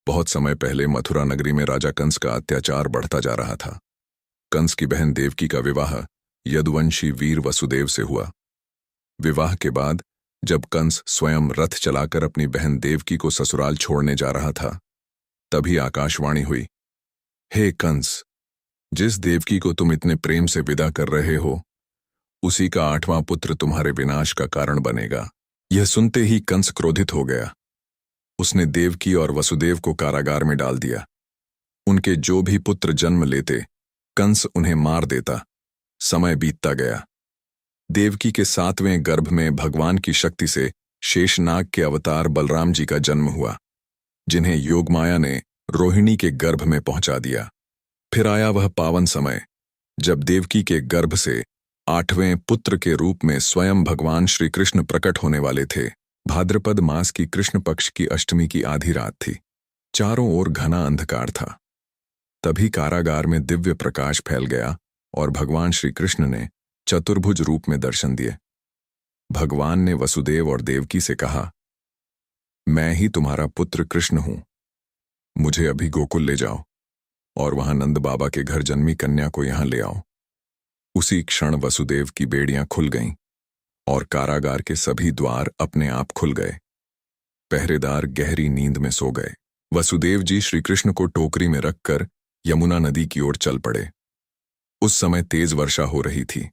बहुत समय पहले मथुरा नगरी में राजा कंस का अत्याचार बढ़ता जा रहा था। कंस की बहन देवकी का विवाह यदुवंशी वीर वसुदेव से हुआ। विवाह के बाद जब कंस स्वयं रथ चलाकर अपनी बहन देवकी को ससुराल छोड़ने जा रहा था, तभी आकाशवाणी हुई, हे कंस, जिस देवकी को तुम इतने प्रेम से विदा कर रहे हो, उसी का 8वां पुत्र तुम्हारे विनाश का कारण बनेगा। यह सुनते ही कंस क्रोधित हो गया। उसने देवकी और वसुदेव को कारागार में डाल दिया। उनके जो भी पुत्र जन्म लेते, कंस उन्हें मार देता। समय बीतता गया। देवकी के 7वें गर्भ में भगवान की शक्ति से शेषनाग के अवतार बलराम जी का जन्म हुआ, जिन्हें योगमाया ने रोहिणी के गर्भ में पहुंचा दिया। फिर आया वह पावन समय जब देवकी के गर्भ से 8वें पुत्र के रूप में स्वयं भगवान श्री कृष्ण प्रकट होने वाले थे। भाद्रपद मास की कृष्ण पक्ष की अष्टमी की आधी रात थी। चारों ओर घना अंधकार था। तभी कारागार में दिव्य प्रकाश फैल गया और भगवान श्री कृष्ण ने चतुर्भुज रूप में दर्शन दिए। भगवान ने वसुदेव और देवकी से कहा, मैं ही तुम्हारा पुत्र कृष्ण हूं। मुझे अभी गोकुल ले जाओ और वहां नंद बाबा के घर जन्मी कन्या को यहां ले आओ। उसी क्षण वसुदेव की बेड़ियां खुल गईं और कारागार के सभी द्वार अपने आप खुल गए। पहरेदार गहरी नींद में सो गए। वसुदेव जी श्री कृष्ण को टोकरी में रखकर यमुना नदी की ओर चल पड़े। उस समय तेज वर्षा हो रही थी।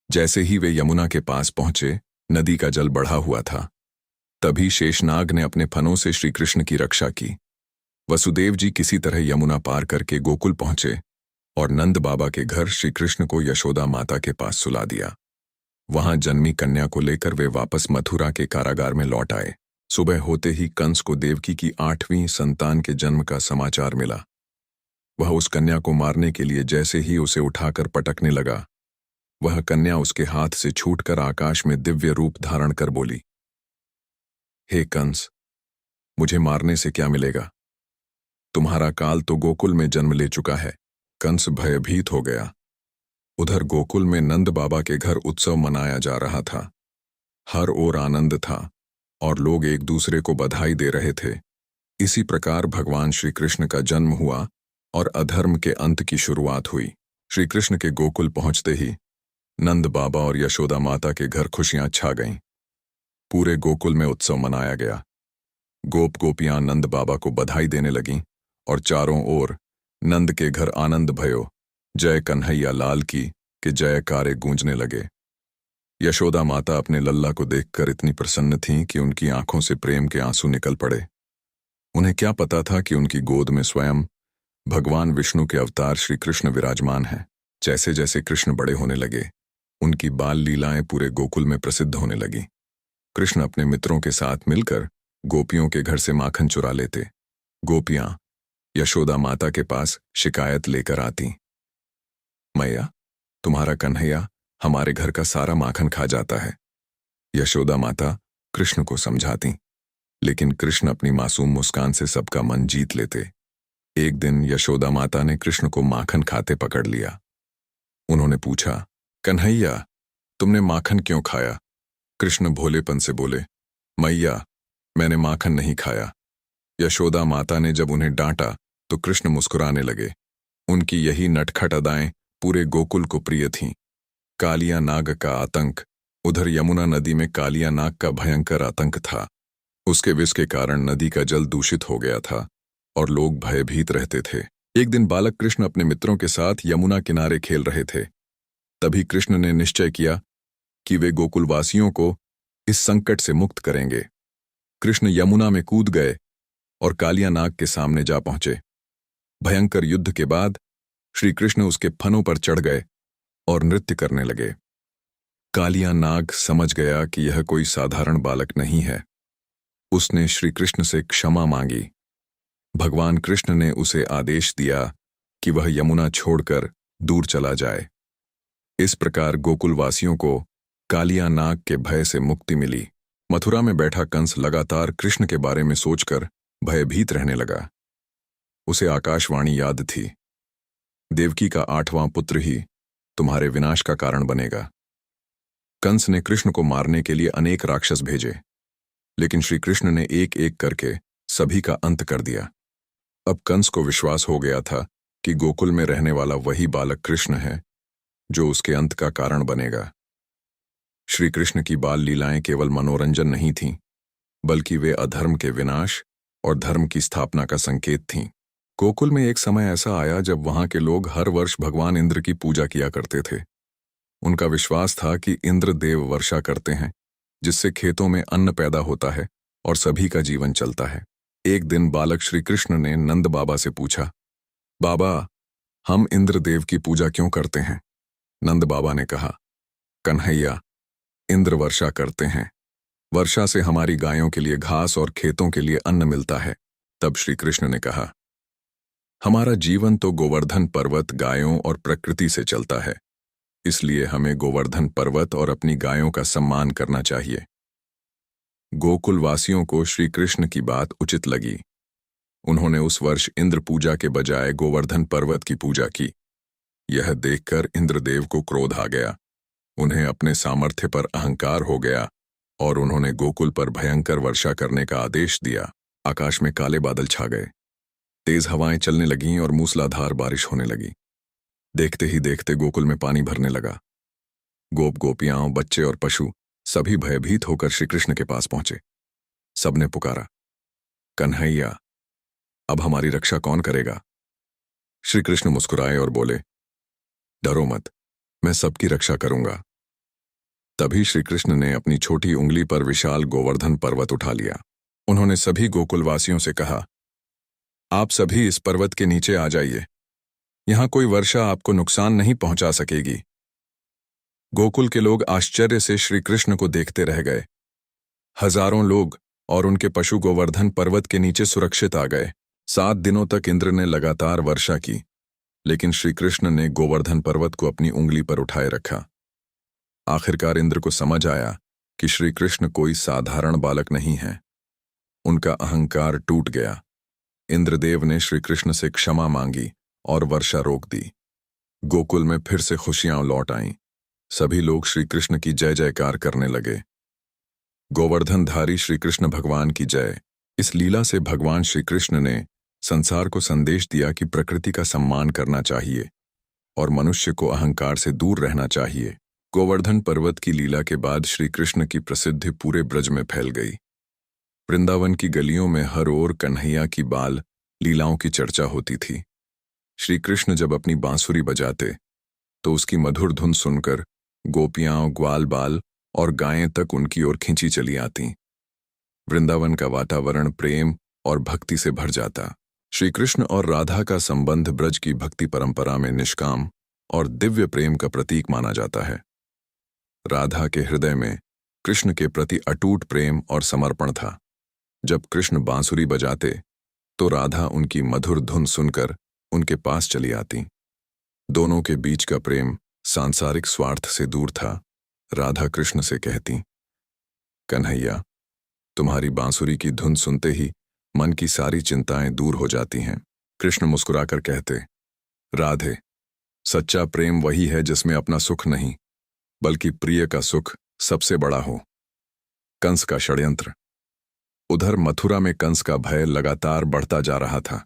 जैसे ही वे यमुना के पास पहुंचे, नदी का जल बढ़ा हुआ था। तभी शेषनाग ने अपने फनों से श्री कृष्ण की रक्षा की। वसुदेव जी किसी तरह यमुना पार करके गोकुल पहुंचे और नंद बाबा के घर श्री कृष्ण को यशोदा माता के पास सुला दिया। वहां जन्मी कन्या को लेकर वे वापस मथुरा के कारागार में लौट आए। सुबह होते ही कंस को देवकी की 8वीं संतान के जन्म का समाचार मिला। वह उस कन्या को मारने के लिए जैसे ही उसे उठाकर पटकने लगा, वह कन्या उसके हाथ से छूटकर आकाश में दिव्य रूप धारण कर बोली, हे कंस, मुझे मारने से क्या मिलेगा? तुम्हारा काल तो गोकुल में जन्म ले चुका है। कंस भयभीत हो गया। उधर गोकुल में नंद बाबा के घर उत्सव मनाया जा रहा था। हर ओर आनंद था और लोग एक दूसरे को बधाई दे रहे थे। इसी प्रकार भगवान श्री कृष्ण का जन्म हुआ और अधर्म के अंत की शुरुआत हुई। श्री कृष्ण के गोकुल पहुंचते ही नंद बाबा और यशोदा माता के घर खुशियां छा गईं। पूरे गोकुल में उत्सव मनाया गया। गोप गोपियां नंद बाबा को बधाई देने लगीं और चारों ओर नंद के घर आनंद भयो, जय कन्हैया लाल की के जयकारे गूंजने लगे। यशोदा माता अपने लल्ला को देखकर इतनी प्रसन्न थीं कि उनकी आंखों से प्रेम के आंसू निकल पड़े। उन्हें क्या पता था कि उनकी गोद में स्वयं भगवान विष्णु के अवतार श्री कृष्ण विराजमान हैं। जैसे जैसे कृष्ण बड़े होने लगे, उनकी बाल लीलाएं पूरे गोकुल में प्रसिद्ध होने लगी। कृष्ण अपने मित्रों के साथ मिलकर गोपियों के घर से माखन चुरा लेते। गोपियां यशोदा माता के पास शिकायत लेकर आती, मैया, तुम्हारा कन्हैया हमारे घर का सारा माखन खा जाता है। यशोदा माता कृष्ण को समझाती, लेकिन कृष्ण अपनी मासूम मुस्कान से सबका मन जीत लेते। एक दिन यशोदा माता ने कृष्ण को माखन खाते पकड़ लिया। उन्होंने पूछा, कन्हैया, तुमने माखन क्यों खाया? कृष्ण भोलेपन से बोले, मैया, मैंने माखन नहीं खाया। यशोदा माता ने जब उन्हें डांटा तो कृष्ण मुस्कुराने लगे। उनकी यही नटखट अदाएं पूरे गोकुल को प्रिय थीं। कालिया नाग का आतंक। उधर यमुना नदी में कालिया नाग का भयंकर आतंक था। उसके विष के कारण नदी का जल दूषित हो गया था और लोग भयभीत रहते थे। एक दिन बालक कृष्ण अपने मित्रों के साथ यमुना किनारे खेल रहे थे। तभी कृष्ण ने निश्चय किया कि वे गोकुलवासियों को इस संकट से मुक्त करेंगे। कृष्ण यमुना में कूद गए और कालिया नाग के सामने जा पहुंचे। भयंकर युद्ध के बाद श्री कृष्ण उसके फनों पर चढ़ गए और नृत्य करने लगे। कालिया नाग समझ गया कि यह कोई साधारण बालक नहीं है। उसने श्री कृष्ण से क्षमा मांगी। भगवान कृष्ण ने उसे आदेश दिया कि वह यमुना छोड़कर दूर चला जाए। इस प्रकार गोकुलवासियों को कालिया नाग के भय से मुक्ति मिली। मथुरा में बैठा कंस लगातार कृष्ण के बारे में सोचकर भयभीत रहने लगा। उसे आकाशवाणी याद थी, देवकी का 8वां पुत्र ही तुम्हारे विनाश का कारण बनेगा। कंस ने कृष्ण को मारने के लिए अनेक राक्षस भेजे, लेकिन श्री कृष्ण ने एक एक करके सभी का अंत कर दिया। अब कंस को विश्वास हो गया था कि गोकुल में रहने वाला वही बालक कृष्ण है जो उसके अंत का कारण बनेगा। श्री कृष्ण की बाल लीलाएं केवल मनोरंजन नहीं थीं, बल्कि वे अधर्म के विनाश और धर्म की स्थापना का संकेत थीं। गोकुल में एक समय ऐसा आया जब वहां के लोग हर वर्ष भगवान इंद्र की पूजा किया करते थे। उनका विश्वास था कि इंद्र देव वर्षा करते हैं, जिससे खेतों में अन्न पैदा होता है और सभी का जीवन चलता है। एक दिन बालक श्री कृष्ण ने नंद बाबा से पूछा, बाबा, हम इंद्र देव की पूजा क्यों करते हैं? नंद बाबा ने कहा, कन्हैया, इंद्र वर्षा करते हैं। वर्षा से हमारी गायों के लिए घास और खेतों के लिए अन्न मिलता है। तब श्री कृष्ण ने कहा, हमारा जीवन तो गोवर्धन पर्वत, गायों और प्रकृति से चलता है, इसलिए हमें गोवर्धन पर्वत और अपनी गायों का सम्मान करना चाहिए। गोकुल वासियों को श्री कृष्ण की बात उचित लगी। उन्होंने उस वर्ष इंद्र पूजा के बजाय गोवर्धन पर्वत की पूजा की। यह देखकर इंद्रदेव को क्रोध आ गया। उन्हें अपने सामर्थ्य पर अहंकार हो गया और उन्होंने गोकुल पर भयंकर वर्षा करने का आदेश दिया। आकाश में काले बादल छा गए, तेज हवाएं चलने लगीं और मूसलाधार बारिश होने लगी। देखते ही देखते गोकुल में पानी भरने लगा। गोप गोपियां, बच्चे और पशु सभी भयभीत होकर श्री कृष्ण के पास पहुंचे। सबने पुकारा, कन्हैया, अब हमारी रक्षा कौन करेगा? श्री कृष्ण मुस्कुराए और बोले, डरो मत, मैं सबकी रक्षा करूंगा। तभी श्री कृष्ण ने अपनी छोटी उंगली पर विशाल गोवर्धन पर्वत उठा लिया। उन्होंने सभी गोकुलवासियों से कहा, आप सभी इस पर्वत के नीचे आ जाइए। यहां कोई वर्षा आपको नुकसान नहीं पहुंचा सकेगी। गोकुल के लोग आश्चर्य से श्री कृष्ण को देखते रह गए। हजारों लोग और उनके पशु गोवर्धन पर्वत के नीचे सुरक्षित आ गए। 7 दिनों तक इंद्र ने लगातार वर्षा की, लेकिन श्री कृष्ण ने गोवर्धन पर्वत को अपनी उंगली पर उठाए रखा। आखिरकार इंद्र को समझ आया कि श्री कृष्ण कोई साधारण बालक नहीं है। उनका अहंकार टूट गया। इंद्रदेव ने श्री कृष्ण से क्षमा मांगी और वर्षा रोक दी। गोकुल में फिर से खुशियां लौट आईं। सभी लोग श्री कृष्ण की जय जयकार करने लगे। गोवर्धनधारी श्री कृष्ण भगवान की जय। इस लीला से भगवान श्री कृष्ण ने संसार को संदेश दिया कि प्रकृति का सम्मान करना चाहिए और मनुष्य को अहंकार से दूर रहना चाहिए। गोवर्धन पर्वत की लीला के बाद श्री कृष्ण की प्रसिद्धि पूरे ब्रज में फैल गई। वृंदावन की गलियों में हर ओर कन्हैया की बाल लीलाओं की चर्चा होती थी। श्री कृष्ण जब अपनी बांसुरी बजाते तो उसकी मधुर धुन सुनकर गोपियां, ग्वाल बाल और गायें तक उनकी ओर खींची चली आतीं। वृंदावन का वातावरण प्रेम और भक्ति से भर जाता। श्री कृष्ण और राधा का संबंध ब्रज की भक्ति परंपरा में निष्काम और दिव्य प्रेम का प्रतीक माना जाता है। राधा के हृदय में कृष्ण के प्रति अटूट प्रेम और समर्पण था। जब कृष्ण बांसुरी बजाते तो राधा उनकी मधुर धुन सुनकर उनके पास चली आती। दोनों के बीच का प्रेम सांसारिक स्वार्थ से दूर था। राधा कृष्ण से कहती, कन्हैया, तुम्हारी बांसुरी की धुन सुनते ही मन की सारी चिंताएं दूर हो जाती हैं। कृष्ण मुस्कुराकर कहते, राधे, सच्चा प्रेम वही है जिसमें अपना सुख नहीं, बल्कि प्रिय का सुख सबसे बड़ा हो। कंस का षड्यंत्र। उधर मथुरा में कंस का भय लगातार बढ़ता जा रहा था।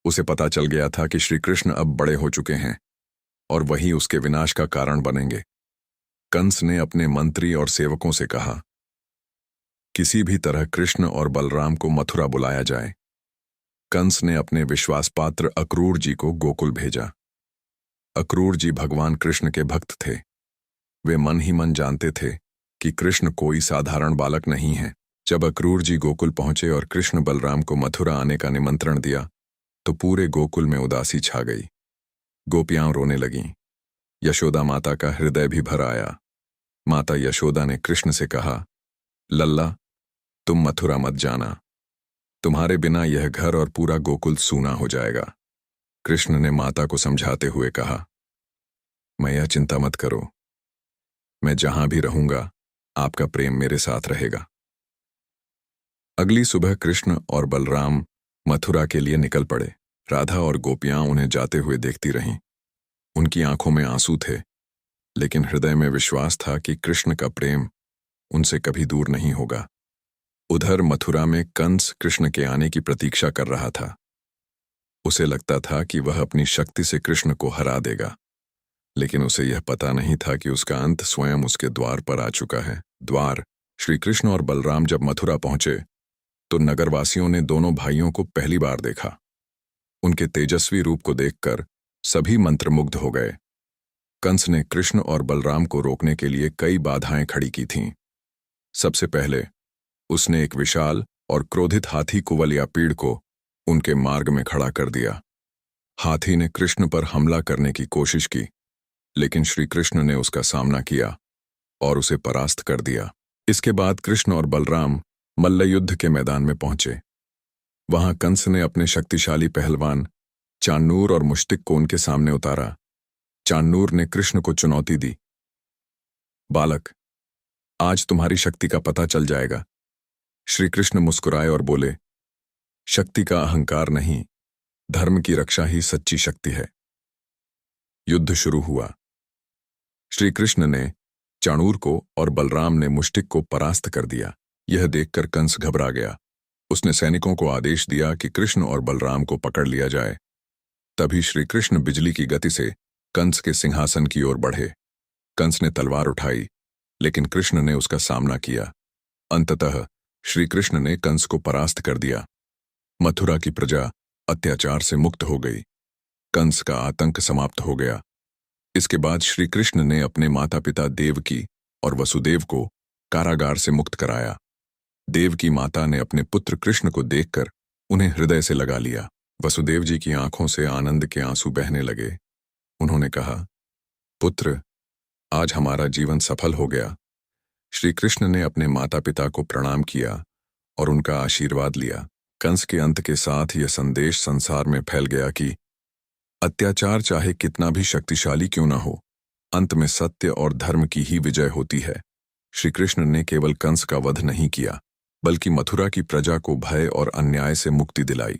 उसे पता चल गया था कि श्री कृष्ण अब बड़े हो चुके हैं और वही उसके विनाश का कारण बनेंगे। कंस ने अपने मंत्री और सेवकों से कहा, किसी भी तरह कृष्ण और बलराम को मथुरा बुलाया जाए। कंस ने अपने विश्वास पात्र अक्रूर जी को गोकुल भेजा। अक्रूर जी भगवान कृष्ण के भक्त थे। वे मन ही मन जानते थे कि कृष्ण कोई साधारण बालक नहीं है। जब अक्रूर जी गोकुल पहुंचे और कृष्ण बलराम को मथुरा आने का निमंत्रण दिया तो पूरे गोकुल में उदासी छा गई। गोपियां रोने लगीं। यशोदा माता का हृदय भी भर आया। माता यशोदा ने कृष्ण से कहा, लल्ला, तुम मथुरा मत जाना। तुम्हारे बिना यह घर और पूरा गोकुल सूना हो जाएगा। कृष्ण ने माता को समझाते हुए कहा, मैया, चिंता मत करो। मैं जहां भी रहूंगा आपका प्रेम मेरे साथ रहेगा। अगली सुबह कृष्ण और बलराम मथुरा के लिए निकल पड़े। राधा और गोपियां उन्हें जाते हुए देखती रहीं। उनकी आंखों में आंसू थे, लेकिन हृदय में विश्वास था कि कृष्ण का प्रेम उनसे कभी दूर नहीं होगा। उधर मथुरा में कंस कृष्ण के आने की प्रतीक्षा कर रहा था। उसे लगता था कि वह अपनी शक्ति से कृष्ण को हरा देगा, लेकिन उसे यह पता नहीं था कि उसका अंत स्वयं उसके द्वार पर आ चुका है। द्वार। श्री कृष्ण और बलराम जब मथुरा पहुंचे तो नगरवासियों ने दोनों भाइयों को पहली बार देखा। उनके तेजस्वी रूप को देखकर सभी मंत्रमुग्ध हो गए। कंस ने कृष्ण और बलराम को रोकने के लिए कई बाधाएं खड़ी की थीं। सबसे पहले उसने एक विशाल और क्रोधित हाथी कुवल या पीड़ को उनके मार्ग में खड़ा कर दिया। हाथी ने कृष्ण पर हमला करने की कोशिश की, लेकिन श्री कृष्ण ने उसका सामना किया और उसे परास्त कर दिया। इसके बाद कृष्ण और बलराम मल्ल युद्ध के मैदान में पहुंचे। वहां कंस ने अपने शक्तिशाली पहलवान चाणूर और मुष्टिक को उनके सामने उतारा। चाणूर ने कृष्ण को चुनौती दी, बालक, आज तुम्हारी शक्ति का पता चल जाएगा। श्री कृष्ण मुस्कुराए और बोले, शक्ति का अहंकार नहीं, धर्म की रक्षा ही सच्ची शक्ति है। युद्ध शुरू हुआ। श्री कृष्ण ने चाणूर को और बलराम ने मुष्टिक को परास्त कर दिया। यह देखकर कंस घबरा गया। उसने सैनिकों को आदेश दिया कि कृष्ण और बलराम को पकड़ लिया जाए। तभी श्री कृष्ण बिजली की गति से कंस के सिंहासन की ओर बढ़े। कंस ने तलवार उठाई, लेकिन कृष्ण ने उसका सामना किया। अंततः श्री कृष्ण ने कंस को परास्त कर दिया। मथुरा की प्रजा अत्याचार से मुक्त हो गई। कंस का आतंक समाप्त हो गया। इसके बाद श्री कृष्ण ने अपने माता पिता देवकी और वसुदेव को कारागार से मुक्त कराया। देवकी माता ने अपने पुत्र कृष्ण को देखकर उन्हें हृदय से लगा लिया। वसुदेव जी की आंखों से आनंद के आंसू बहने लगे। उन्होंने कहा, पुत्र, आज हमारा जीवन सफल हो गया। श्री कृष्ण ने अपने माता पिता को प्रणाम किया और उनका आशीर्वाद लिया। कंस के अंत के साथ यह संदेश संसार में फैल गया कि अत्याचार चाहे कितना भी शक्तिशाली क्यों न हो, अंत में सत्य और धर्म की ही विजय होती है। श्री कृष्ण ने केवल कंस का वध नहीं किया, बल्कि मथुरा की प्रजा को भय और अन्याय से मुक्ति दिलाई।